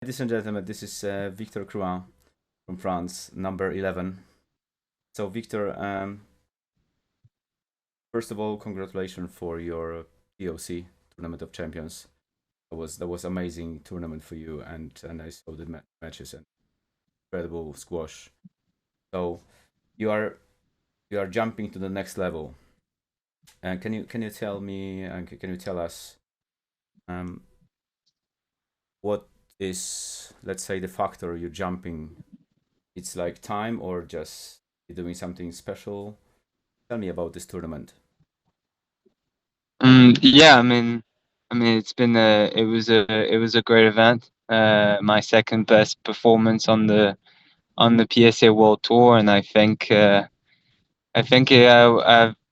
Ladies and gentlemen, this is Victor Crouin from France, number 11. So, Victor, first of all, congratulations for your DOC Tournament of Champions. That was amazing tournament for you, and I saw the matches and incredible squash. So, you are you are jumping to the next level. And can you tell me and can you tell us um, what is, let's say, the factor you're jumping? It's like time or just you're doing something special? Tell me about this tournament. Yeah, I mean, it was a great event. My second best performance on the PSA World Tour, and I think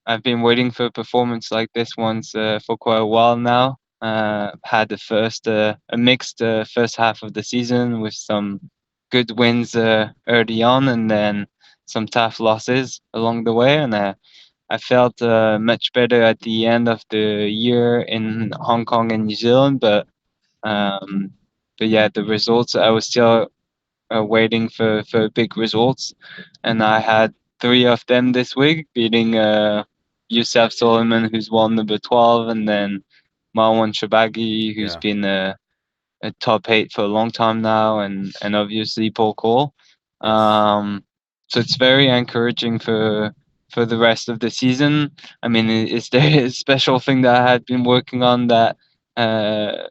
I've been waiting for a performance like this once for quite a while now. Had a mixed first half of the season with some good wins early on, and then some tough losses along the way, and I felt much better at the end of the year in Hong Kong and New Zealand, um, but yeah, the results I was still waiting for big results, and I had three of them this week, beating Youssef Solomon, who's won number 12, and then Marwan Shabagi, who's Yeah, been a top eight for a long time now, and obviously Paul Cole. yes, Um, so it's very encouraging for the rest of the season. I mean, is there a special thing that I had been working on that uh,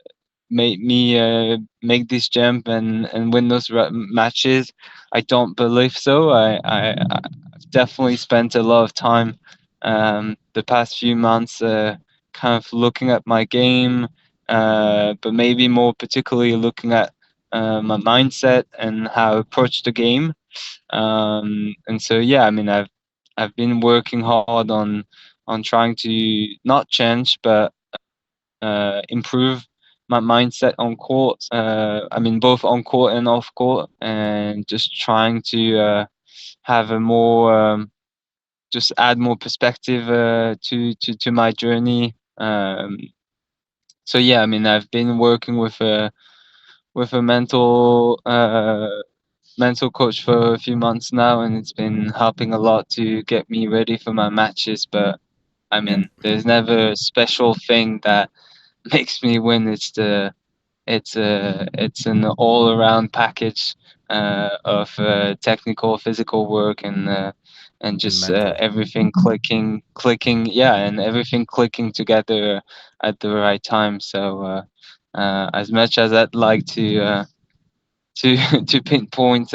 made me make this jump and win those matches? I don't believe so. I've definitely spent a lot of time the past few months kind of looking at my game, but maybe more particularly looking at my mindset and how I approach the game. And so yeah, I mean, I've been working hard on trying to not change, but improve my mindset on court. I mean, both on court and off court, and just trying to have a more just add more perspective to my journey. So yeah, I mean, I've been working with a mental coach for a few months now, and it's been helping a lot to get me ready for my matches. But I yeah, mean, there's never a special thing that makes me win. It's an all around package of technical, physical work, and and just mental. everything clicking, yeah, and everything clicking together at the right time. So as much as I'd like to to pinpoint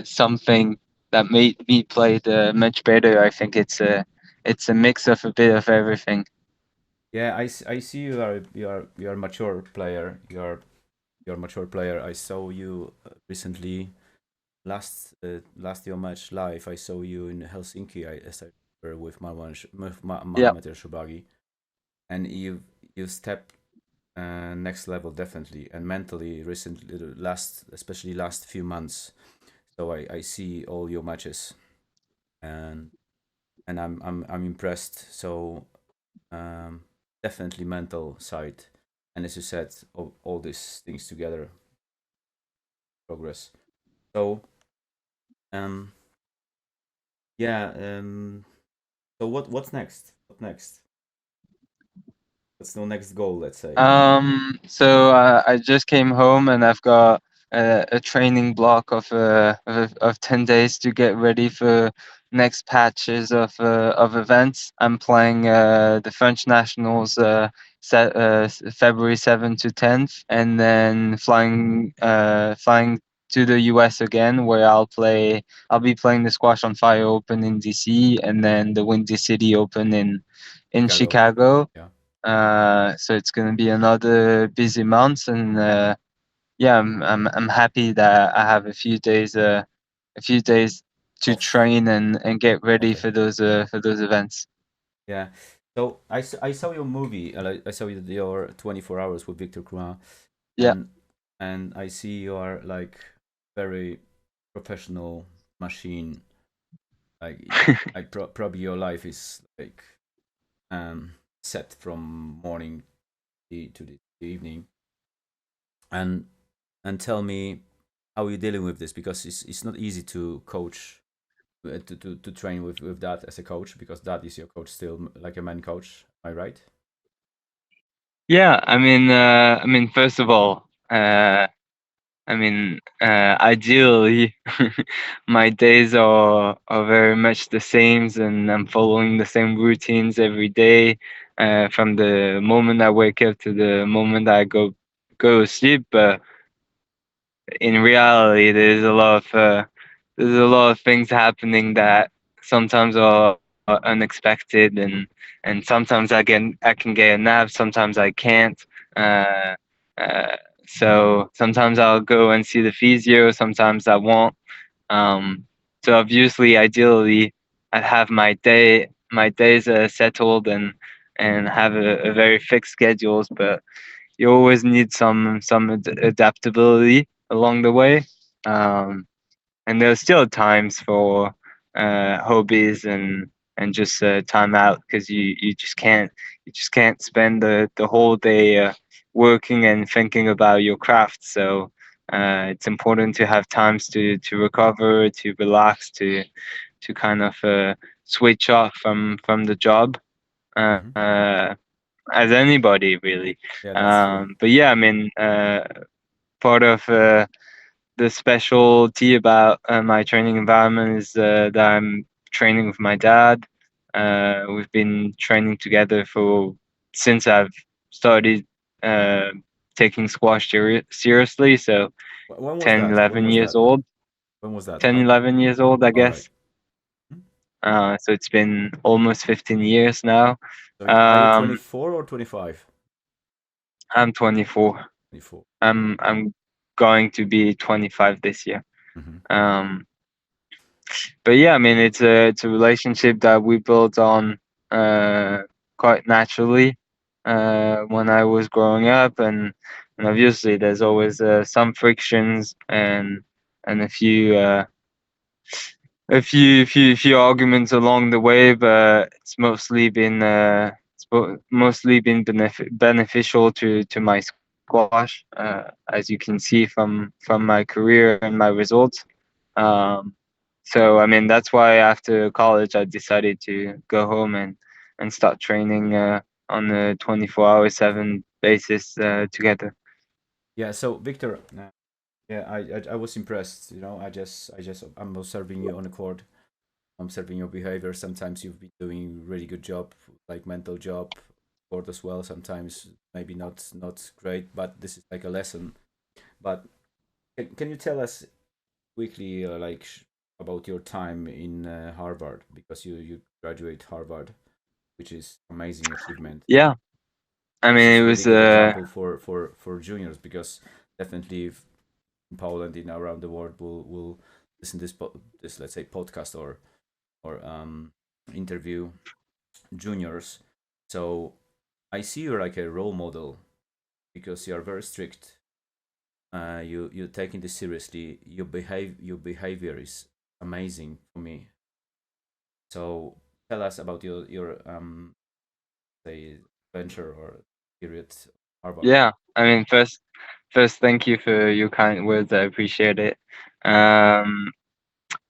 something that made me play the much better, I think it's a mix of a bit of everything. Yeah, I see you are a mature player. You're a mature player. I saw you recently last your match live. I saw you in Helsinki. As I remember with Yeah. Mohamed El Shubagi, and you stepped next level definitely, and mentally recently, especially last few months. So I see all your matches, and I'm impressed. So um, definitely mental side, and as you said, all these things together, progress. So um, yeah, so what's next? What next? What's the next goal? Let's say. So I just came home and I've got a training block of 10 days to get ready for next patches of events. I'm playing the French nationals February 7th to 10th, and then flying to the US again, where I'll be playing the Squash on Fire Open in DC, and then the Windy City Open in Chicago. Chicago. Yeah. So it's going to be another busy month, and yeah, I'm happy that I have a few days to Off. train and get ready Okay. for those events. Yeah. So I saw your movie. I saw your 24 hours with Victor Crouin, Yeah. and I see you are like very professional machine. Like probably your life is like um set from morning to the evening, and and tell me how you're dealing with this, because it's not easy to coach, to train with that as a coach, because that is your coach still, like a man coach. Am I right? Yeah, I mean, first of all, ideally, my days are very much the same, and I'm following the same routines every day, from the moment I wake up to the moment I go to sleep. But in reality, there's a lot of things happening that sometimes are unexpected, and sometimes I can get a nap, sometimes I can't. Uh, uh, so sometimes I'll go and see the physio, sometimes I won't. Um, so obviously, ideally, I'd have my days settled and have a very fixed schedules, but you always need some adaptability along the way. Um, and there's still times for hobbies and just time out, because you just can't spend the whole day working and thinking about your craft. So it's important to have times to recover, to relax, to kind of switch off from the job. Uh, Hmm. uh, as anybody really. Yeah, that's true. But yeah, part of the specialty about my training environment is that I'm training with my dad. We've been training together for since I've started uh, taking squash seriously. So When was 10, that? When 11 was years that? old. When was that? 10, How? 11 years old, I All right. guess. Hmm? So it's been almost 15 years now. So are you Um, 24 or 25? I'm 24. 24. I'm going to be 25 this year. Hmm. Um, but yeah, it's a relationship that we built on uh, quite naturally when I was growing up, and obviously there's always some frictions and a few arguments along the way, but it's mostly been beneficial to my squash, as you can see from my career and my results. Um, so that's why after college I decided to go home and start training on a 24/7 basis together. Yeah. So Victor, yeah, I was impressed. I'm observing you on the court. I'm observing your behavior. Sometimes you've been doing really good job, like mental job, court as well. Sometimes maybe not great, but this is like a lesson. But can you tell us quickly, about your time in Harvard, because you graduate Harvard, which is amazing achievement. Yeah, This is it really was good example for juniors, because definitely if in Poland, in around the world, will listen this, let's say, podcast or interview juniors. So I see you like a role model, because you are very strict. You taking this seriously. Your behavior is amazing for me. So tell us about your say venture or period Harvard. yeah. First, thank you for your kind words. I appreciate it. Um,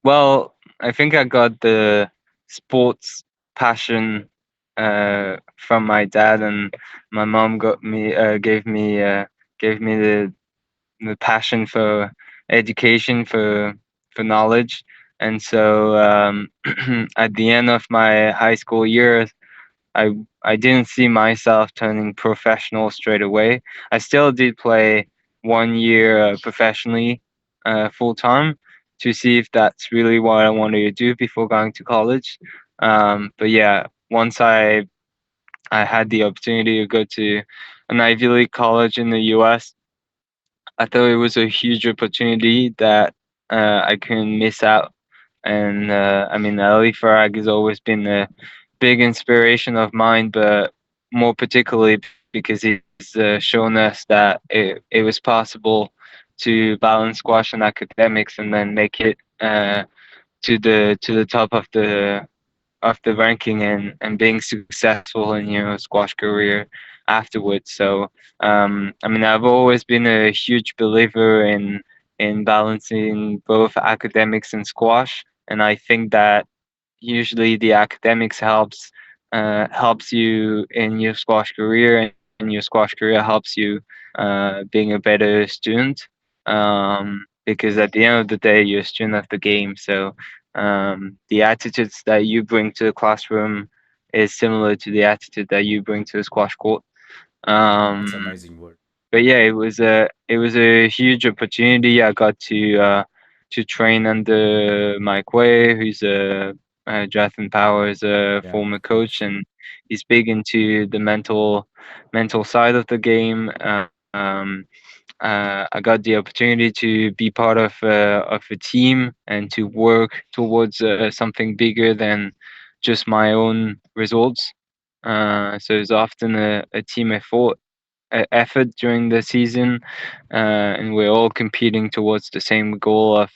Well, I think I got the sports passion from my dad, and my mom gave me the passion for education, for knowledge. And so at the end of my high school years, I didn't see myself turning professional straight away. I still did play 1 year professionally, full time, to see if that's really what I wanted to do before going to college. But yeah, once I had the opportunity to go to an Ivy League college in the U.S., I thought it was a huge opportunity that I couldn't miss out. And Ali Farag has always been a big inspiration of mine, but more particularly because he's shown us that it was possible to balance squash and academics and then make it to the top of the ranking and being successful in your squash career. afterwards. So I mean, I've always been a huge believer in balancing both academics and squash, and I think that usually the academics helps you in your squash career, and your squash career helps you being a better student, because at the end of the day you're a student of the game. So the attitudes that you bring to the classroom is similar to the attitude that you bring to the squash court. That's um, amazing word. but yeah, it was a huge opportunity. I got to train under Mike Way, who's a Jonathan Powers, a Yeah, former coach, coach. and he's big into the mental side of the game. I got the opportunity to be part of a team and to work towards something bigger than just my own results. So it's often a team effort during the season, and we're all competing towards the same goal of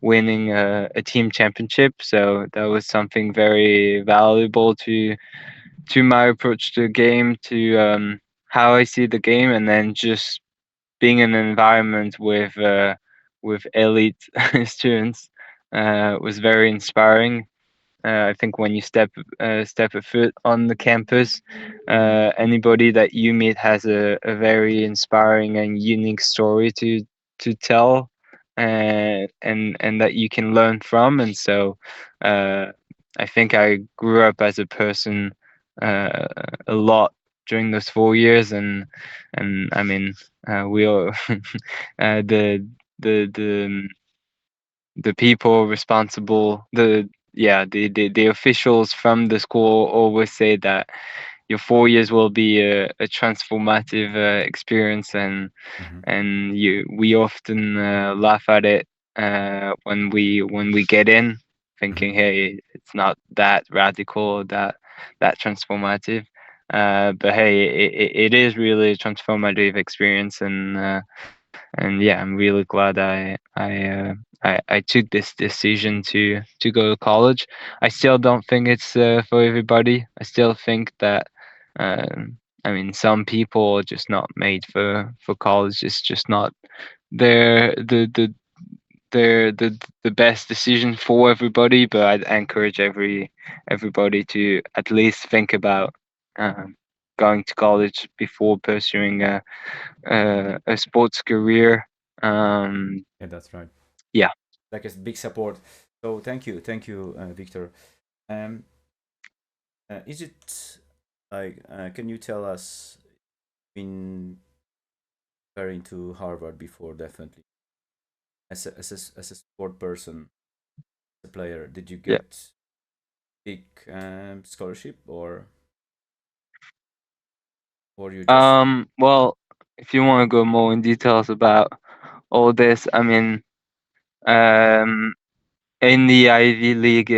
winning a team championship. So that was something very valuable to my approach to the game, to how I see the game, and then just being in an environment with elite students was very inspiring. I think when you step a foot on the campus, anybody that you meet has a very inspiring and unique story to tell, and that you can learn from. And so, uh, I think I grew up as a person uh, a lot during those 4 years, and I mean, we all the the people responsible, the officials from the school always say that your 4 years will be a transformative experience, Hmm. and we often laugh at it when we get in, Hmm. thinking, hey, it's not that radical, that transformative. But hey, it is really a transformative experience, and yeah, I'm really glad I took this decision to go to college. I still don't think it's for everybody. I still think that I mean, some people are just not made for college. It's just not their the best decision for everybody. But I'd encourage everybody to at least think about um, going to college before pursuing a sports career. Um, Yeah, that's right. yeah, Like a big support. So thank you, Victor. Um, is it like can you tell us been referring to Harvard before? Definitely as a sport person, a player, did you yeah. get big scholarship or you just Well, if you want to go more in details about all this, I mean, um, in the Ivy League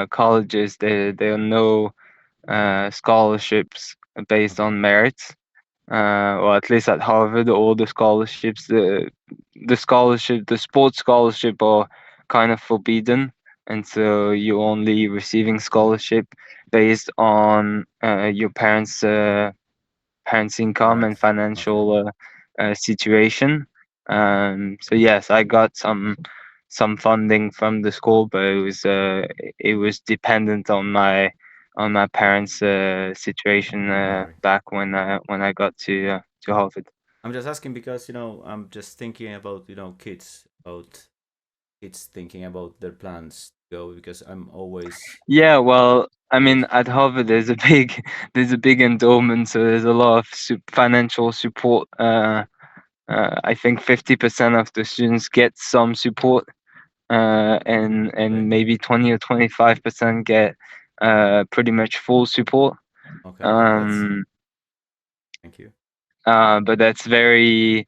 colleges, there are no scholarships based okay? on merits. Or at least at Harvard, all the scholarships, the sports scholarship are kind of forbidden, and so you're only receiving scholarship based on your parents' All income right. and Okay. financial situation. So yes, I got some funding from the school, but it was dependent on my parents' situation All right. back when I got to Harvard. I'm just asking because I'm just thinking about kids thinking about their plans to go because I'm Yeah, well, I always mean, at Harvard there's a big there's a big endowment, so there's a lot of financial support. I think 50% of the students get some support, and okay. maybe 20 or 25% get pretty much full support. Okay. That's Um, thank you. but that's very,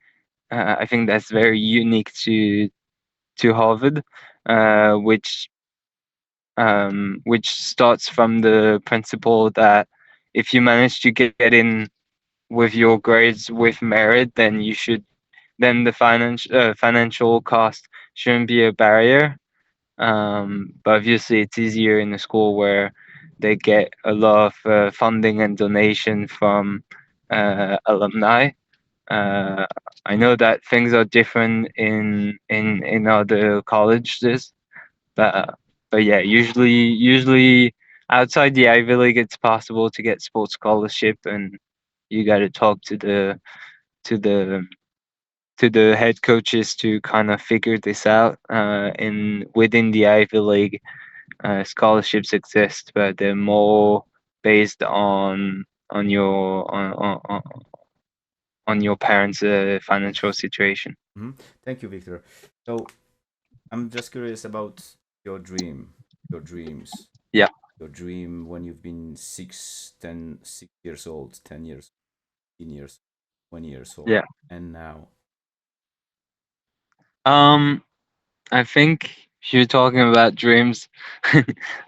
I think that's very unique to Harvard, which which starts from the principle that if you manage to get in with your grades with merit, then the financial cost shouldn't be a barrier. But obviously, it's easier in a school where they get a lot of funding and donation from alumni. Uh, I know that things are different in other colleges, but yeah, usually outside the Ivy League, it's possible to get sports scholarship, and you got to talk to the to the head coaches to kind of figure this out. In within the Ivy League, scholarships exist, but they're more based on your parents' financial situation. Thank you, Victor. So I'm just curious about your your dreams, Yeah, your dream when you've been 6 years old, 10 years, 15 years, 20 years old, yeah. and now. Um, I think if you're talking about dreams,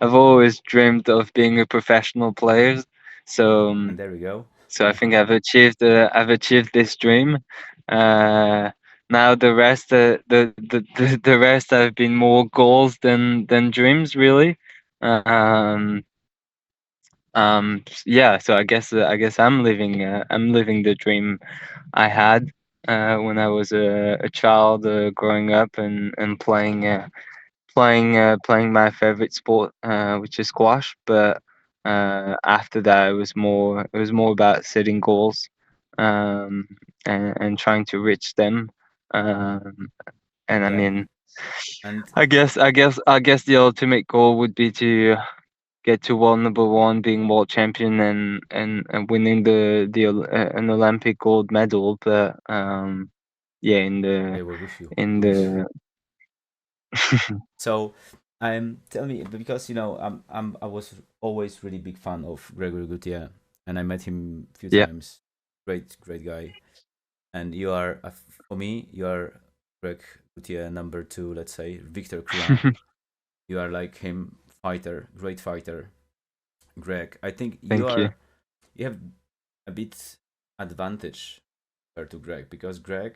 I've always dreamed of being a professional player. So, And there we go. so I think I've achieved this dream. Uh, Now the rest, the rest have been more goals than dreams, really. Um, yeah. So I guess I'm living the dream I had when I was a child, growing up and playing my favorite sport, which is squash. But after that, it was more about setting goals, um, and trying to reach them. Um, and I Yeah. mean, And I guess the ultimate goal would be to get to world number one, being world champion, and winning an Olympic gold medal. But yeah, I will wish you. in I wish you. the So, tell me because I was always really big fan of Gregory Gutierrez, and I met him a few yeah. times. Great guy. And you are for me, you are Greg Gutierrez number two. Let's say Victor Crouin. You are like him, fighter, great fighter. Greg, I think Thank you. you have a bit advantage compared to Greg because Greg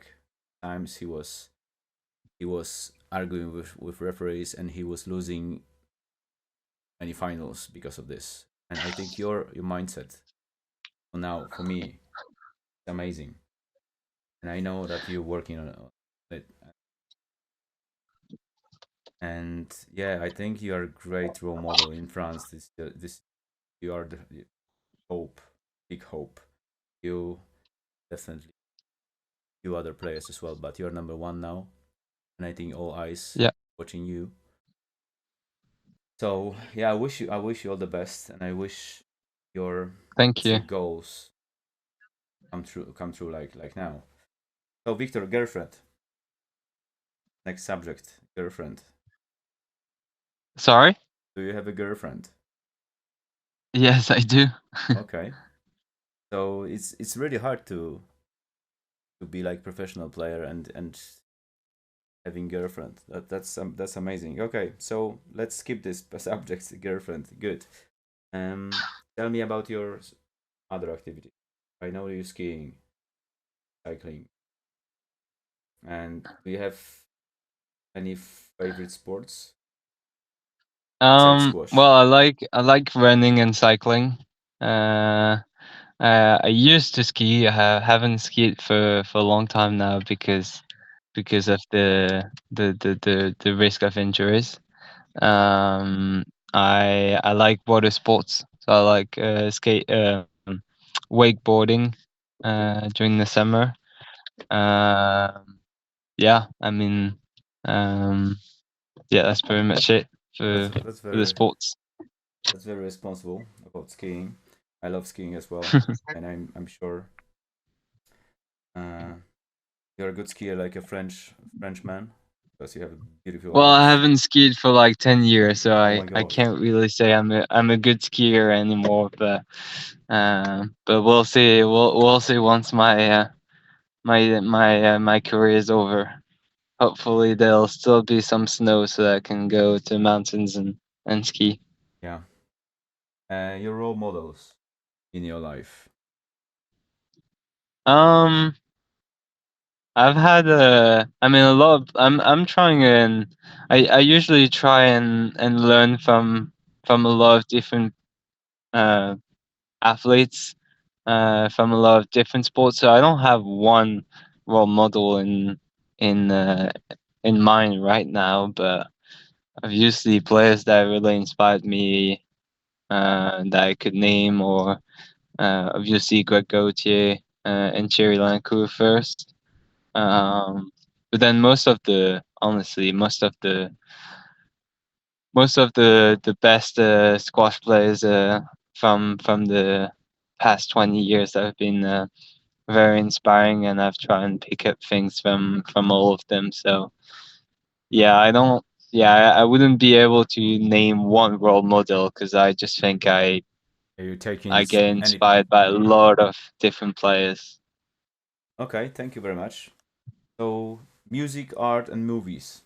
times he was arguing with referees and he was losing many finals because of this. And I think your mindset now for me is amazing. And I know that you're working on it. And yeah, I think you are a great role model in France. This you are the hope, big hope. You definitely few other players as well, but you're number one now, and I think all eyes Yeah. watching you. So yeah, I wish you all the best, and I wish your Thank let's say you. goals come true like now. So Victor, girlfriend. Next subject, girlfriend. Sorry? Do you have a girlfriend? Yes, I do. Okay. So it's really hard to be like professional player and having girlfriend. That's amazing. Okay, so let's skip this subject, girlfriend. Good. Tell me about your other activities. I know you're skiing, cycling, and do you have any favorite sports besides squash? Well, I like running and cycling. Uh, I used to ski. I haven't skied for a long time now because of the risk of injuries. Um, I like water sports, so I like wakeboarding during the summer. Yeah, I mean, um, yeah, that's pretty much it That's for the very sports. responsible about skiing. I love skiing as well, and I'm sure uh, you're a good skier, like a Frenchman, because you have beautiful Well, I arms. haven't skied for like 10 years, so Oh my I god! can't really say I'm a good skier anymore. But we'll see. We'll see once my career is over. Hopefully, there'll still be some snow so that I can go to mountains and ski. Yeah, your role models in your life. Um, I've had I mean a lot of I'm trying and I usually try and learn from a lot of different athletes from a lot of different sports. So I don't have one role model in uh, in mind right now, but obviously players that really inspired me that I could name, or obviously Greg Gauthier and Thierry Lancourt first. But then honestly, most of the best squash players from the past 20 years have been very inspiring, and I've tried and pick up things from all of them. So yeah, I don't. Yeah, I wouldn't be able to name one role model because I just think You're taking I get any. inspired by a lot of different players. Okay, thank you very much. So, music, art, and movies.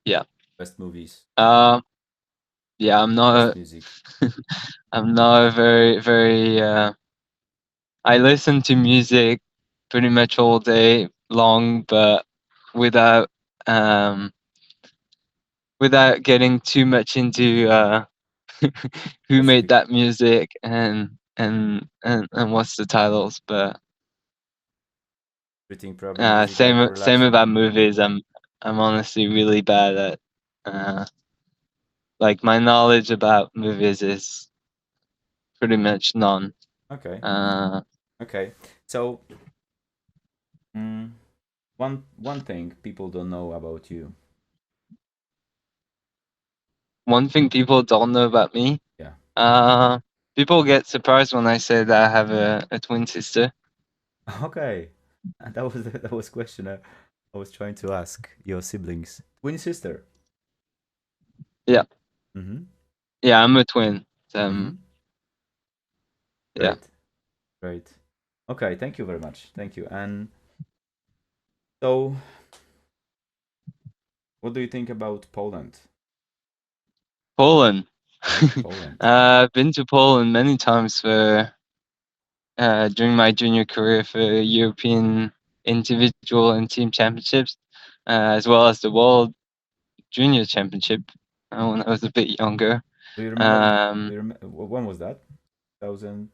Yeah. Best movies, Um. Yeah, best music. I'm not a very. I listen to music pretty much all day long, but without um without getting too much into who made Specific. that music and what's the titles. But Everything probably music like same relaxing. about movies. I'm honestly really bad at like my knowledge about movies is pretty much none. Okay, Uh, okay. So, mm, one thing people don't know about you. one thing people don't know about me. Yeah. Uh, People get surprised when I say that I have a twin sister. Okay. And that was question I was trying to ask. Your siblings, twin sister. Yeah, Mm-hmm. yeah, I'm a twin. Mm-hmm. Yeah, Great. Great. Okay. Thank you very much. Thank you. And so, what do you think about Poland? Poland. Yeah, Poland. I've been to Poland many times for during my junior career for European individual and team championships, as well as the World Junior Championship when I was a bit younger. Do you remember? Um, When was that? 2013,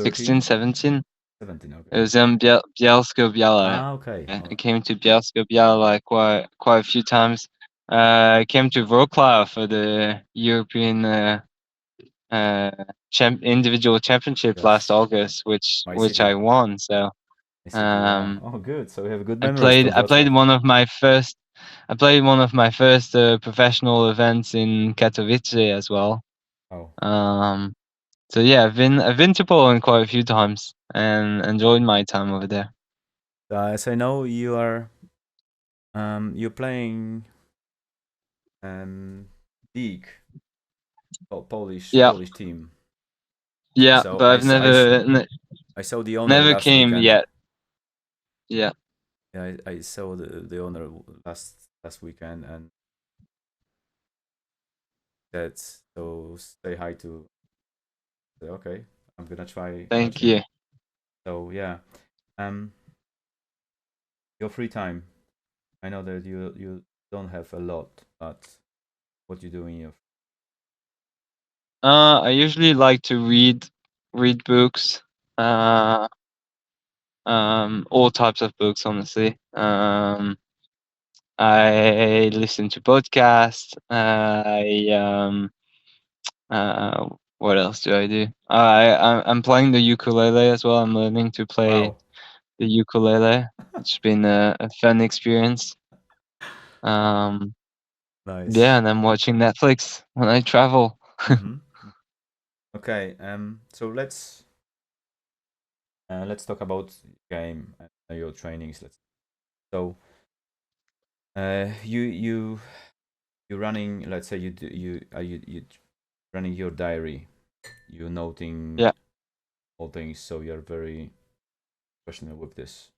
16, 17. 17. It Okay. was in Bielsko-Biała. Ah, okay. I came to Bielsko-Biała quite a few times. I came to Wrocław for the European uh, individual championship last Yes. August, My which I city. won. So My city. Wow. um, Oh, good. So we have good memories from I played Wrocław. one of my first professional events in Katowice as well. Oh. Um, so yeah, I've been to Poland quite a few times and enjoyed my time over there. As I know, you're playing league, Yeah, Polish team. yeah, So but I've I saw the owner never last came weekend. yet. Yeah, Yeah, I saw the owner last weekend and said so say hi to. Okay, I'm gonna try thank watching. you. So yeah, um, your free time. I know that you don't have a lot, but what you do in your. I usually like to read books. Uh, all types of books, honestly. I listen to podcasts. What else do I do? I'm playing the ukulele as well. I'm learning to play Wow, the ukulele. It's been a fun experience. Um, nice. yeah, and I'm watching Netflix when I travel. Mm-hmm. Okay. So let's talk about game and your trainings. So you running. Let's say you running your diary. You noting Yeah. all things. So you're very professional with this.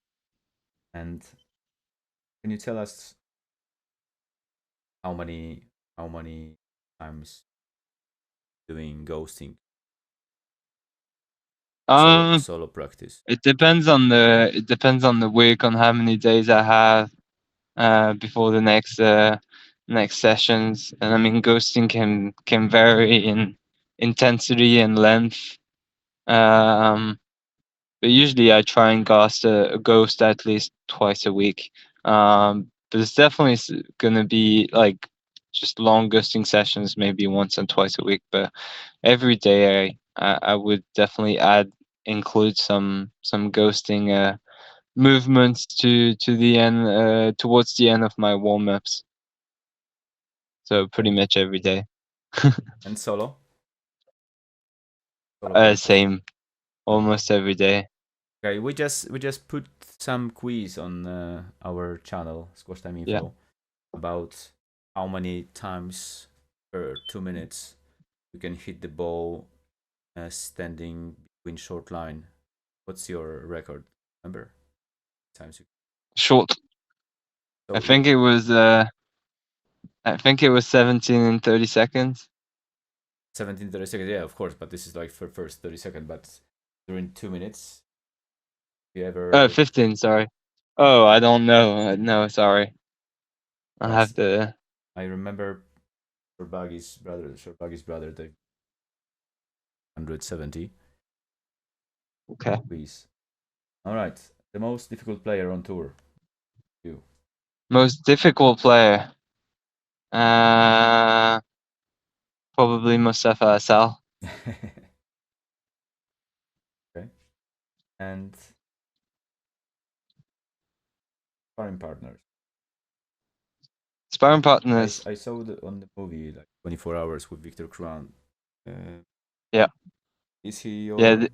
And can you tell us how many times doing ghosting Um, solo practice? it depends on the week, on how many days I have before the next sessions. And I mean, ghosting can vary in intensity and length. But usually I try and ghost at least twice a week. But it's definitely gonna be like just long ghosting sessions, maybe once and twice a week. But every day I would definitely include some ghosting movements to the end towards the end of my warm ups. So pretty much every day. And solo? Solo ghost? Same, Okay. almost every day. Okay, we just put some quiz on our channel, SquashTime Yeah. Info, about how many times per 2 minutes you can hit the ball standing between short line. What's your record? Remember times you. Short. I So think it was 17 and 30 seconds. 17 30 seconds, yeah, of course, but this is like for first 30 seconds. But during 2 minutes, you ever 15, sorry. Oh, I don't know. No, sorry. I have was the I remember Shorbaghi's brother, the 170. okay. Please. All right. The most difficult player on tour. You. Most difficult player. Uh Probably Mustafa Asal. Okay. And sparring partners. Sparring I, partners. I saw on the movie like 24 Hours with Victor Crouin. Uh, Yeah. is he Yeah, your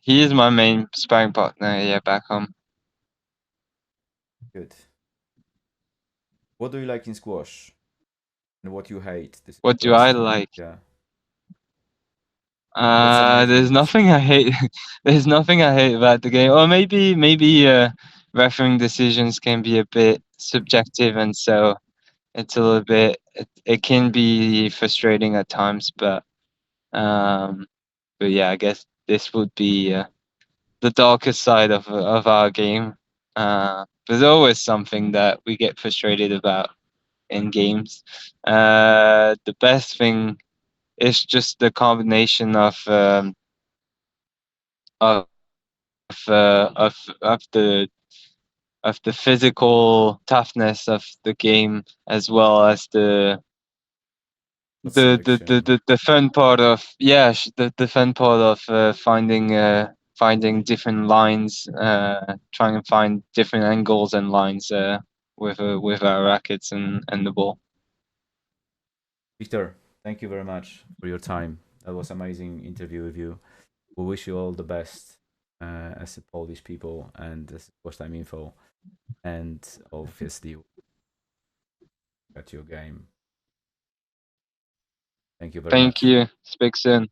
he is my main sparring partner, yeah, back home. good? What do you like in squash and what you hate? This is What the do I question. like? Yeah. What's amazing There's in this? nothing I hate. There's nothing I hate about the game. Or maybe refereeing decisions can be a bit subjective, and so it's a little bit. It can be frustrating at times, um, but yeah, I guess this would be the darkest side of our game. There's always something that we get frustrated about in games. The best thing is just the combination of of the physical toughness of the game, as well as What selection? the fun part of the fun part of finding different lines, trying to find different angles and lines with our rackets and the ball. Victor, thank you very much for your time. That was amazing interview with you. We wish you all the best as a Polish people and as Watch Time Info, and obviously at your game. Thank you very Thank much. you. Speak soon.